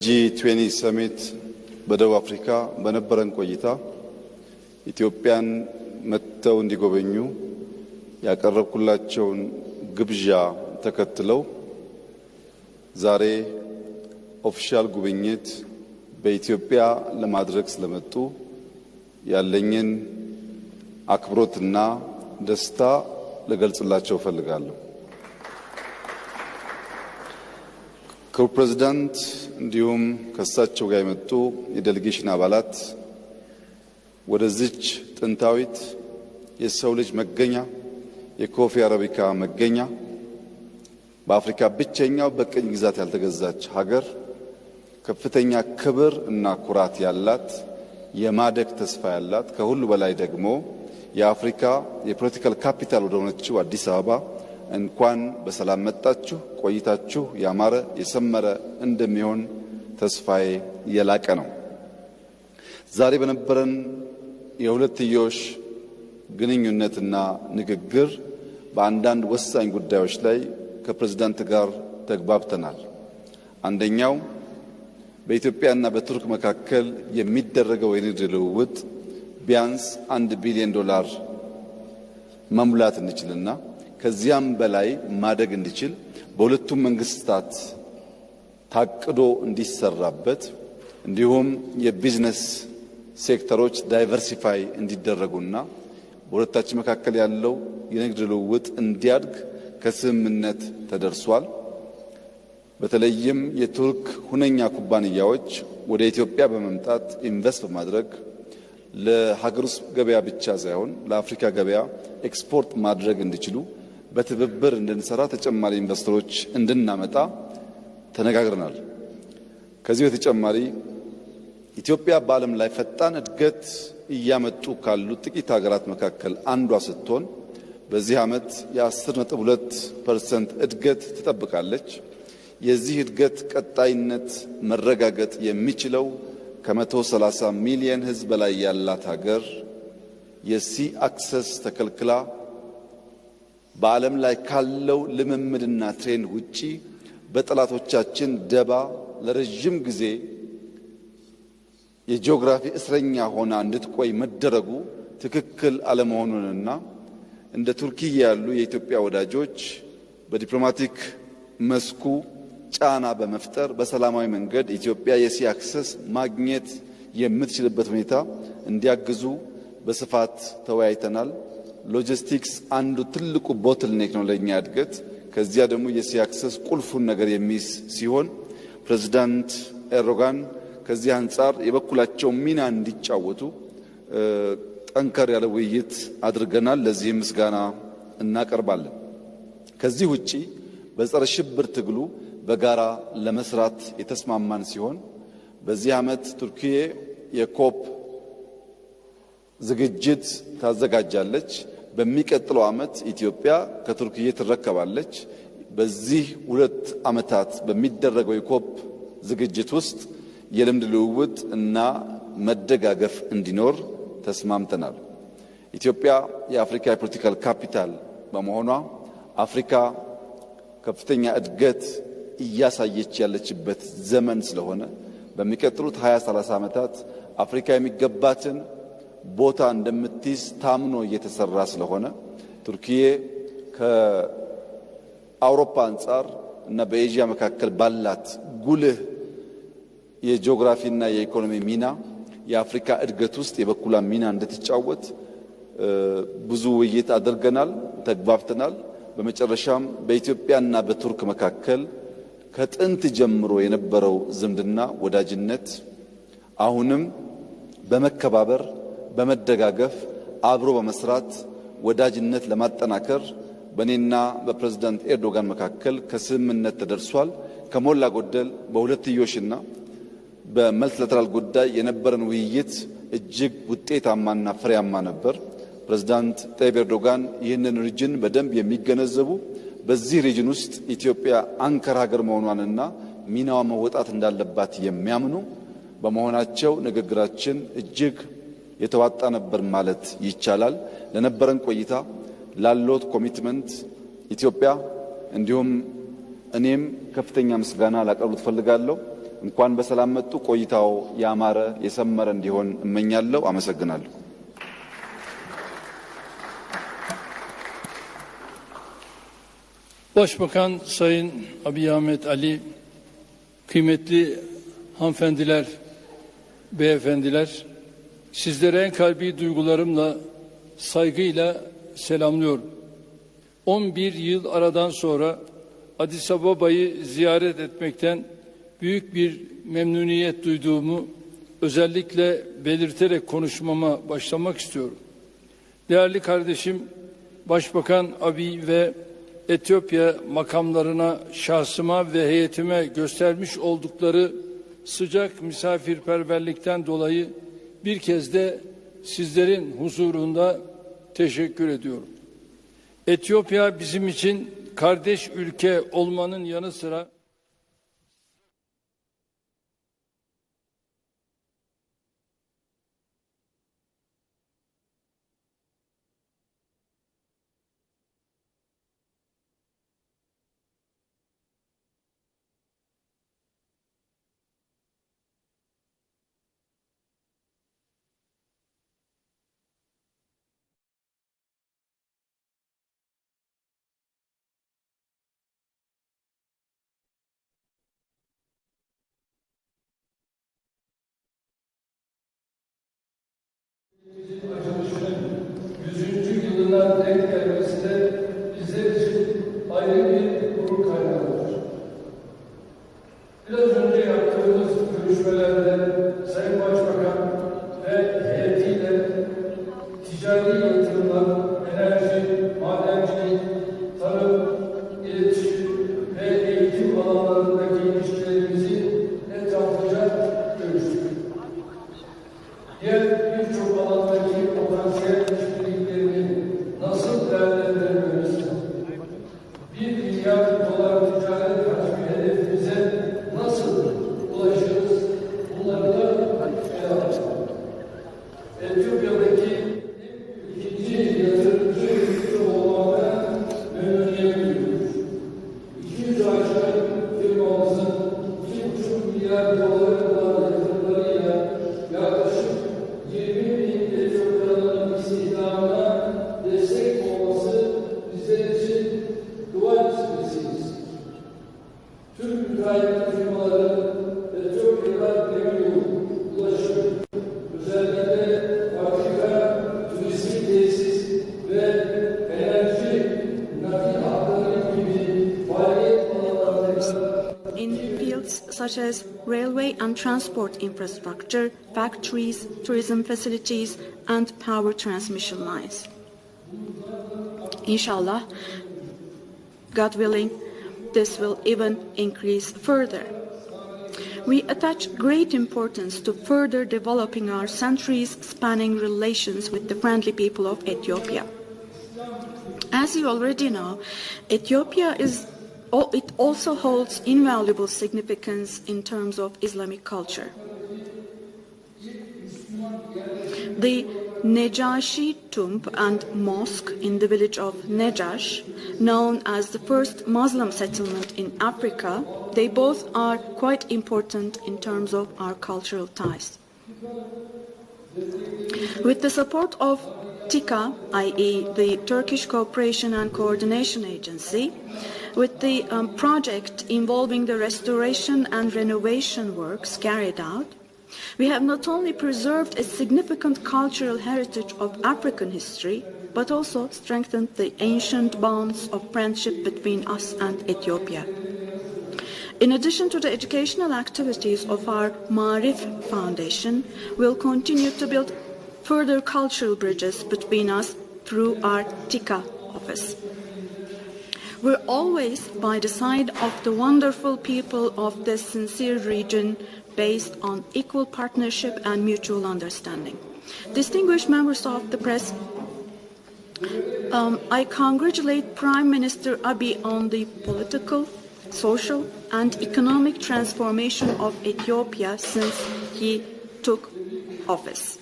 G20 ሰሚት በደቡብ አፍሪካ በነበረን ቆይታ ኢትዮጵያን መጥተው እንዲጎበኙ ያቀረብኩላቸውን ግብዣ ተከትለው ዛሬ ኦፊሻል ጉብኝት በኢትዮጵያ ለማድረግ ስለመጡ ያለኝን አክብሮትና ደስታ ልገልጽላቸው ፈልጋለሁ። ክቡር ፕሬዝዳንት እንዲሁም ከሳቸው ጋር የመጡ የዴሌጌሽን አባላት ወደዚች ጥንታዊት የሰው ልጅ መገኛ የኮፊ አረቢካ መገኛ በአፍሪካ ብቸኛው በቅኝ ግዛት ያልተገዛች ሀገር ከፍተኛ ክብር እና ኩራት ያላት የማደግ ተስፋ ያላት ከሁሉ በላይ ደግሞ የአፍሪካ የፖለቲካል ካፒታል ወደ ሆነችው አዲስ አበባ እንኳን በሰላም መጣችሁ። ቆይታችሁ ያማረ የሰመረ እንደሚሆን ተስፋዬ የላቀ ነው። ዛሬ በነበረን የሁለትዮሽ ግንኙነትና ንግግር በአንዳንድ ወሳኝ ጉዳዮች ላይ ከፕሬዝዳንት ጋር ተግባብተናል። አንደኛው በኢትዮጵያና በቱርክ መካከል የሚደረገው የንግድ ልውውጥ ቢያንስ $1 ቢሊዮን መሙላት እንችልና ከዚያም በላይ ማደግ እንዲችል በሁለቱም መንግስታት ታቅዶ እንዲሰራበት እንዲሁም የቢዝነስ ሴክተሮች ዳይቨርሲፋይ እንዲደረጉና በሁለታችን መካከል ያለው የንግድ ልውውጥ እንዲያድግ ከስምምነት ተደርሷል። በተለይም የቱርክ ሁነኛ ኩባንያዎች ወደ ኢትዮጵያ በመምጣት ኢንቨስት በማድረግ ለሀገር ውስጥ ገበያ ብቻ ሳይሆን ለአፍሪካ ገበያ ኤክስፖርት ማድረግ እንዲችሉ በትብብር እንድንሰራ ተጨማሪ ኢንቨስተሮች እንድናመጣ ተነጋግረናል። ከዚህ በተጨማሪ ኢትዮጵያ በዓለም ላይ ፈጣን እድገት እያመጡ ካሉ ጥቂት ሀገራት መካከል አንዷ ስትሆን በዚህ ዓመት የ10.2% እድገት ትጠብቃለች። የዚህ እድገት ቀጣይነት መረጋገጥ የሚችለው ከ130 ሚሊዮን ሕዝብ በላይ ያላት ሀገር የሲ አክሰስ ተከልክላ በዓለም ላይ ካለው ልምምድና ትሬንድ ውጪ በጠላቶቻችን ደባ ለረጅም ጊዜ የጂኦግራፊ እስረኛ ሆና እንድትቆይ መደረጉ ትክክል አለመሆኑንና እንደ ቱርኪያ ያሉ የኢትዮጵያ ወዳጆች በዲፕሎማቲክ መስኩ ጫና በመፍጠር በሰላማዊ መንገድ ኢትዮጵያ የሲ አክሰስ ማግኘት የምትችልበት ሁኔታ እንዲያግዙ በስፋት ተወያይተናል። ሎጂስቲክስ አንዱ ትልቁ ቦትልኔክ ነው ለኛ እድገት። ከዚያ ደግሞ የሲ አክሰስ ቁልፉን ነገር የሚይዝ ሲሆን ፕሬዝዳንት ኤርዶጋን ከዚህ አንጻር የበኩላቸው ሚና እንዲጫወቱ ጠንከር ያለ ውይይት አድርገናል። ለዚህ ምስጋና እናቀርባለን። ከዚህ ውጪ በጸረ ሽብር ትግሉ በጋራ ለመስራት የተስማማን ሲሆን በዚህ ዓመት ቱርኪዬ የኮፕ ዝግጅት ታዘጋጃለች። በሚቀጥለው ዓመት ኢትዮጵያ ከቱርኪዬ ትረከባለች። በዚህ 2 ዓመታት በሚደረገው የኮፕ ዝግጅት ውስጥ የልምድ ልውውጥ እና መደጋገፍ እንዲኖር ተስማምተናል። ኢትዮጵያ የአፍሪካ የፖለቲካል ካፒታል በመሆኗ አፍሪካ ከፍተኛ እድገት እያሳየች ያለችበት ዘመን ስለሆነ በሚቀጥሉት 20-30 ዓመታት አፍሪካ የሚገባትን ቦታ እንደምትይዝ ታምኖ እየተሰራ ስለሆነ ቱርኪዬ ከአውሮፓ አንጻር እና በኤዥያ መካከል ባላት ጉልህ የጂኦግራፊና የኢኮኖሚ ሚና የአፍሪካ እድገት ውስጥ የበኩሏን ሚና እንድትጫወት ብዙ ውይይት አድርገናል፣ ተግባብተናል። በመጨረሻም በኢትዮጵያና በቱርክ መካከል ከጥንት ጀምሮ የነበረው ዝምድና ወዳጅነት አሁንም በመከባበር በመደጋገፍ አብሮ በመስራት ወዳጅነት ለማጠናከር በኔና በፕሬዝዳንት ኤርዶጋን መካከል ከስምምነት ተደርሷል። ከሞላ ጎደል በሁለትዮሽና በመልቲላተራል ጉዳይ የነበረን ውይይት እጅግ ውጤታማና ፍሬያማ ነበር። ፕሬዝዳንት ጣይብ ኤርዶጋን ይህንን ሪጅን በደንብ የሚገነዘቡ በዚህ ሪጅን ውስጥ ኢትዮጵያ አንከር ሀገር መሆኗንና ሚናዋ መወጣት እንዳለባት የሚያምኑ በመሆናቸው ንግግራችን እጅግ የተዋጣ ነበር ማለት ይቻላል። ለነበረን ቆይታ ላሎት ኮሚትመንት ኢትዮጵያ እንዲሁም እኔም ከፍተኛ ምስጋና ላቀርብ ፈልጋለሁ። እንኳን በሰላም መጡ። ቆይታው ያማረ የሰመረ እንዲሆን እመኛለሁ። አመሰግናለሁ። Başbakan Sayın Abiy Ahmet Ali, kıymetli hanımefendiler, beyefendiler, sizlere en kalbi duygularımla, saygıyla selamlıyorum. 11 yıl aradan sonra Addis Ababa'yı ziyaret etmekten büyük bir memnuniyet duyduğumu özellikle belirterek konuşmama başlamak istiyorum. Değerli kardeşim Başbakan Abiy ve Etiyopya makamlarına, şahsıma ve heyetime göstermiş oldukları sıcak misafirperverlikten dolayı bir kez de sizlerin huzurunda teşekkür ediyorum. Etiyopya bizim için kardeş ülke olmanın yanı sıra açılışının 100. yılına denk gelmesi de bizler için ayrı bir gurur kaynağıdır. Biraz önce yaptığımız görüşmelerde Sayın Başbakan ve heyetiyle ticari yatırımlar, enerji, madencilik, tarım, iletişim ve eğitim alanlarındaki ilişkilerimizi etraflıca görüştük. Diğer birçok alandaki potansiyel işbirliklerini nasıl değerlendirmemiz, 1 milyar dolar ticaret hacmi hedefimize nasıl ulaşırız, bunları da ele aldık. Etiyopya'daki ikinci yatırımcı ülke olmaktan memnuniyet duyuyoruz. 200 aşkın firmamızın 2,5 milyar doları olan yatırımlarıyla yaklaşık 20.000 Etiyopyalı'nın istihdamına destek olması bizler için duvar meselesidir. Türk müteahhit firmaları Etiyopya'da demiryolu, ulaşım, özellikle fabrika, turistik tesis ve enerji nakil hatları gibi faaliyet alanlarında in fields such as railway and transport infrastructure, factories, tourism facilities, and power transmission lines. Inshallah, God willing, this will even increase further. We attach great importance to further developing our centuries-spanning relations with the friendly people of Ethiopia. As you already know, Ethiopia it also holds invaluable significance in terms of Islamic culture. The Nejashi tomb and mosque in the village of Nejash, known as the first Muslim settlement in Africa, they both are quite important in terms of our cultural ties. With the support of TİKA, i.e. the Turkish Cooperation and Coordination Agency, with the project involving the restoration and renovation works carried out, we have not only preserved a significant cultural heritage of African history, but also strengthened the ancient bonds of friendship between us and Ethiopia. In addition to the educational activities of our Marif Foundation, we'll continue to build further cultural bridges between us through our TİKA office. We're always by the side of the wonderful people of this sincere region based on equal partnership and mutual understanding. Distinguished members of the press, I congratulate Prime Minister Abiy on the political, social, and economic transformation of Ethiopia since he took office.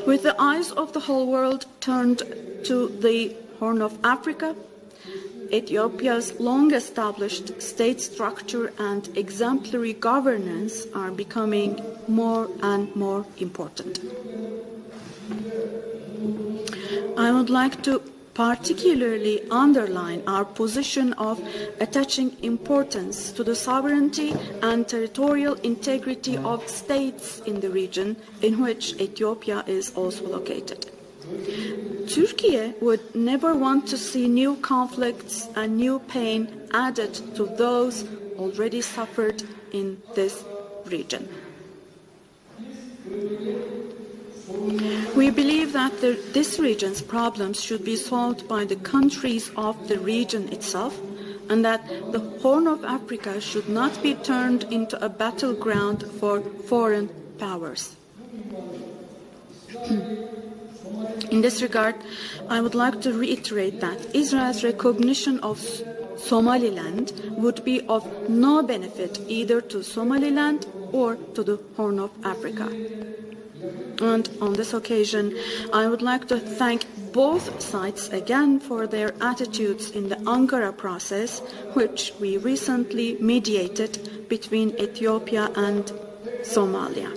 With the eyes of the whole world turned to the Horn of Africa, Ethiopia's long-established state structure and exemplary governance are becoming more and more important. I would like to particularly underline our position of attaching importance to the sovereignty and territorial integrity of states in the region in which Ethiopia is also located. Turkey would never want to see new conflicts and new pain added to those already suffered in this region. We believe that this region's problems should be solved by the countries of the region itself, and that the Horn of Africa should not be turned into a battleground for foreign powers. In this regard, I would like to reiterate that Israel's recognition of Somaliland would be of no benefit either to Somaliland or to the Horn of Africa. And on this occasion, I would like to thank both sides again for their attitudes in the Ankara process, which we recently mediated between Ethiopia and Somalia.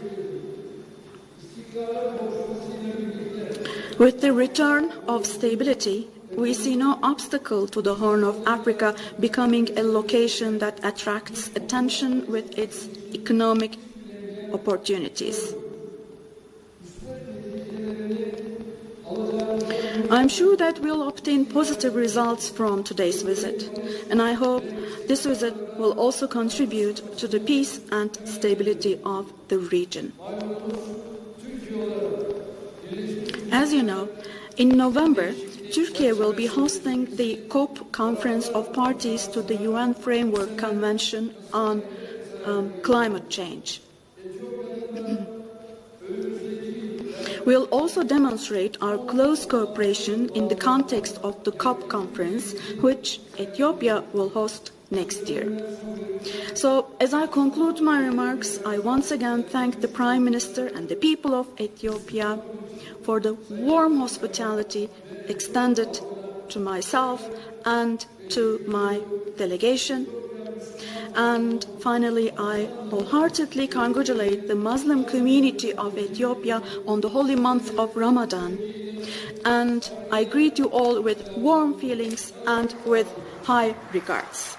With the return of stability, we see no obstacle to the Horn of Africa becoming a location that attracts attention with its economic opportunities. I'm sure that we'll obtain positive results from today's visit, and I hope this visit will also contribute to the peace and stability of the region. As you know, in November, Turkey will be hosting the COP Conference of Parties to the UN Framework Convention on Climate Change. We'll also demonstrate our close cooperation in the context of the COP conference, which Ethiopia will host next year. So, as I conclude my remarks, I once again thank the Prime Minister and the people of Ethiopia for the warm hospitality extended to myself and to my delegation. And finally, I wholeheartedly congratulate the Muslim community of Ethiopia on the holy month of Ramadan. And I greet you all with warm feelings and with high regards.